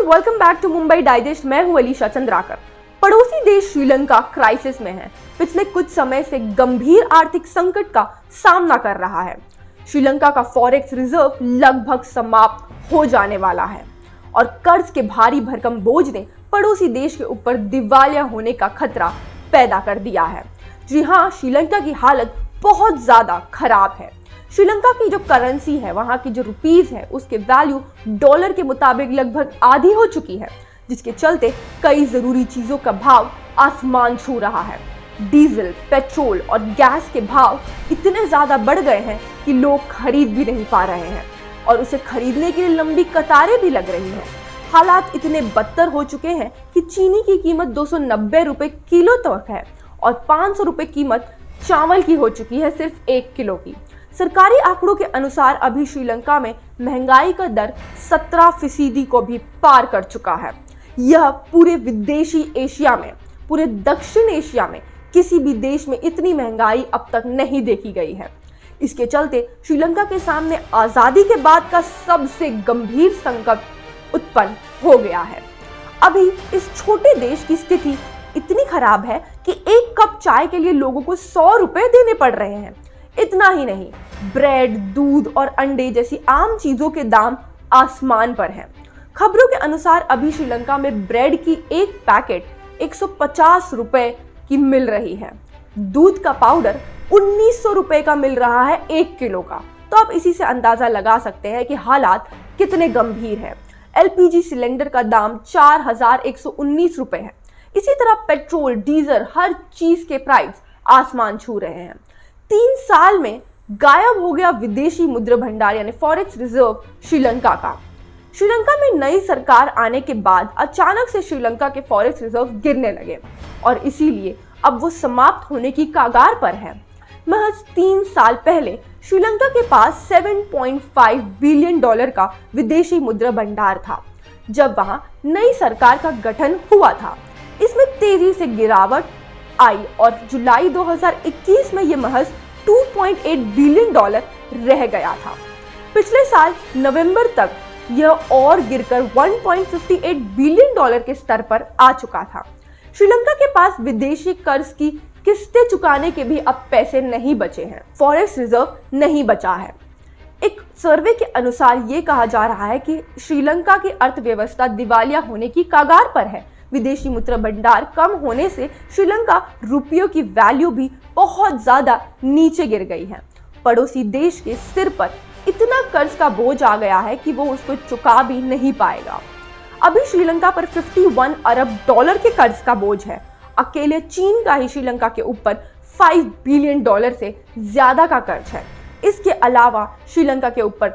Welcome back to Mumbai digest. मैं हूं अलीशा चंद्राकर। पड़ोसी देश श्रीलंका क्राइसिस में है। पिछले कुछ समय से गंभीर आर्थिक संकट का सामना कर रहा है। श्रीलंका का फॉरेक्स रिजर्व लगभग समाप्त हो जाने वाला है और कर्ज के भारी भरकम बोझ ने पड़ोसी देश के ऊपर दिवालिया होने का खतरा पैदा कर दिया है। जी हाँ, श्रीलंका की हालत बहुत ज्यादा खराब है। श्रीलंका की जो करेंसी है, वहां की जो रुपीस है, उसके वैल्यू डॉलर के मुताबिक लगभग आधी हो चुकी है, जिसके चलते कई जरूरी चीजों का भाव आसमान छू रहा है। डीजल, पेट्रोल और गैस के भाव इतने ज्यादा बढ़ गए हैं कि लोग खरीद भी नहीं पा रहे हैं और उसे खरीदने के लिए लंबी कतारें भी लग रही हैं। हालात इतने बदतर हो चुके हैं कि चीनी की कीमत 290 रुपए किलो तक है और 500 रुपए कीमत चावल की हो चुकी है सिर्फ 1 किलो की। सरकारी आंकड़ों के अनुसार अभी श्रीलंका में महंगाई का दर 17% को भी पार कर चुका है। यह पूरे विदेशी एशिया में, पूरे दक्षिण एशिया में किसी भी देश में इतनी महंगाई अब तक नहीं देखी गई है। इसके चलते श्रीलंका के सामने आजादी के बाद का सबसे गंभीर संकट उत्पन्न हो गया है। अभी इस छोटे देश की स्थिति इतनी खराब है कि एक कप चाय के लिए लोगों को 100 रुपए देने पड़ रहे हैं। इतना ही नहीं, ब्रेड, दूध और अंडे जैसी आम चीजों के दाम आसमान पर हैं। खबरों के अनुसार अभी श्रीलंका में ब्रेड की एक पैकेट 150 रुपए की मिल रही है। दूध का पाउडर 1900 रुपए का मिल रहा है 1 किलो का। तो आप इसी से अंदाजा लगा सकते हैं कि हालात कितने गंभीर है। एलपीजी सिलेंडर का दाम 4119 रुपए है। इसी तरह पेट्रोल, डीजल, हर चीज के प्राइस आसमान छू रहे हैं। 3 साल में गायब हो गया विदेशी मुद्रा भंडार यानी फॉरेक्स रिजर्व श्रीलंका का। श्रीलंका में नई सरकार आने के बाद अचानक से श्रीलंका के फॉरेक्स रिजर्व गिरने लगे और इसीलिए अब वो समाप्त होने की कगार पर है। महज 3 साल पहले श्रीलंका के पास $7.5 बिलियन का विदेशी मुद्रा भंडार था, जब वहां नई सरकार का गठन हुआ था। इसमें तेजी से गिरावट आई और जुलाई 2021 में यह महज $2.8 बिलियन रह गया था। पिछले साल नवंबर तक यह और गिरकर $1.58 बिलियन के स्तर पर आ चुका था। श्रीलंका के पास विदेशी कर्ज की किस्तें चुकाने के भी अब पैसे नहीं बचे हैं। फॉरेक्स रिजर्व नहीं बचा है। एक सर्वे के अनुसार ये कहा जा रहा है कि श्रीलंका की अर्थव्यवस्था दिवालिया होने की कगार पर है। विदेशी मुद्रा भंडार कम होने से श्रीलंका रुपयों की वैल्यू भी बहुत ज्यादा नीचे गिर गई है। पड़ोसी देश के सिर पर इतना कर्ज का बोझ आ गया है कि वो उसको चुका भी नहीं पाएगा। अभी श्रीलंका पर $51 अरब के कर्ज का बोझ है। अकेले चीन का ही श्रीलंका के ऊपर $5 बिलियन से ज्यादा का कर्ज है। इसके अलावा श्रीलंका के ऊपर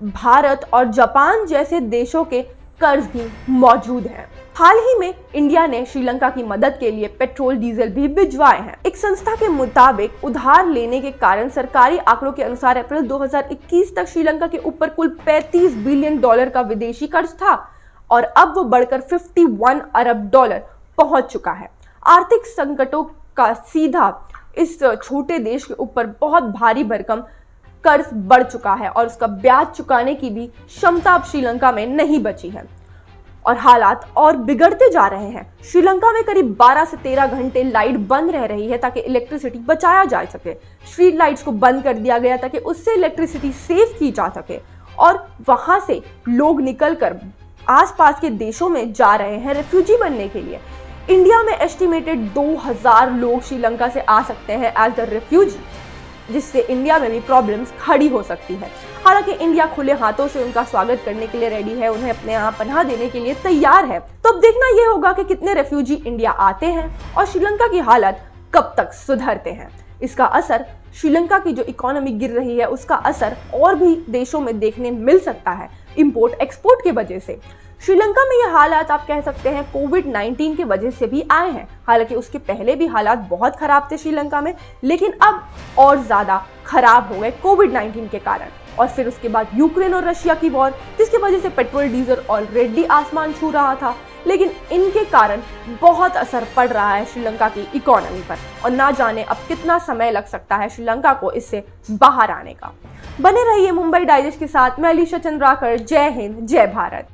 भारत और जापान जैसे देशों के कर्ज भी मौजूद हैं। हाल ही में इंडिया ने श्रीलंका की मदद के लिए पेट्रोल, डीजल भी भिजवाए हैं। एक संस्था के मुताबिक उधार लेने के कारण सरकारी आंकड़ों के अनुसार अप्रैल 2021 तक श्रीलंका के ऊपर कुल $35 बिलियन का विदेशी कर्ज था और अब वो बढ़कर $51 अरब पहुंच चुका है। आर्थिक संकटों का सीधा इस छोटे देश के ऊपर बहुत भारी भरकम कर्ज बढ़ चुका है और उसका ब्याज चुकाने की भी क्षमता अब श्रीलंका में नहीं बची है और हालात और बिगड़ते जा रहे हैं। श्रीलंका में करीब 12 से 13 घंटे लाइट बंद रह रही है ताकि इलेक्ट्रिसिटी बचाया जा सके। स्ट्रीट लाइट्स को बंद कर दिया गया ताकि उससे इलेक्ट्रिसिटी सेव की जा सके और वहां से लोग निकलकर आसपास के देशों में जा रहे हैं रेफ्यूजी बनने के लिए। इंडिया में एस्टिमेटेड 2000 लोग श्रीलंका से आ सकते हैं एज द रेफ्यूजी, जिससे इंडिया में भी प्रॉब्लम्स खड़ी हो सकती है। हालांकि इंडिया खुले हाथों से उनका स्वागत करने के लिए रेडी है, उन्हें अपने यहाँ पनाह देने के लिए तैयार है। तो अब देखना यह होगा कि कितने रेफ्यूजी इंडिया आते हैं और श्रीलंका की हालत कब तक सुधरते हैं। इसका असर श्रीलंका की जो इकोनॉमी गिर रही है उसका असर और भी देशों में देखने मिल सकता है इंपोर्ट एक्सपोर्ट की वजह से। श्रीलंका में ये हालात आप कह सकते हैं कोविड-19 की वजह से भी आए हैं। हालांकि उसके पहले भी हालात बहुत खराब थे श्रीलंका में, लेकिन अब और ज्यादा खराब हो गए कोविड-19 के कारण। और फिर उसके बाद यूक्रेन और रशिया की वॉर, जिसकी वजह से पेट्रोल, डीजल ऑलरेडी आसमान छू रहा था, लेकिन इनके कारण बहुत असर पड़ रहा है श्रीलंका की इकोनॉमी पर और ना जाने अब कितना समय लग सकता है श्रीलंका को इससे बाहर आने का। बने रहिए मुंबई डाइजेस्ट के साथ। मैं अलीशा चंद्राकर। जय हिंद, जय भारत।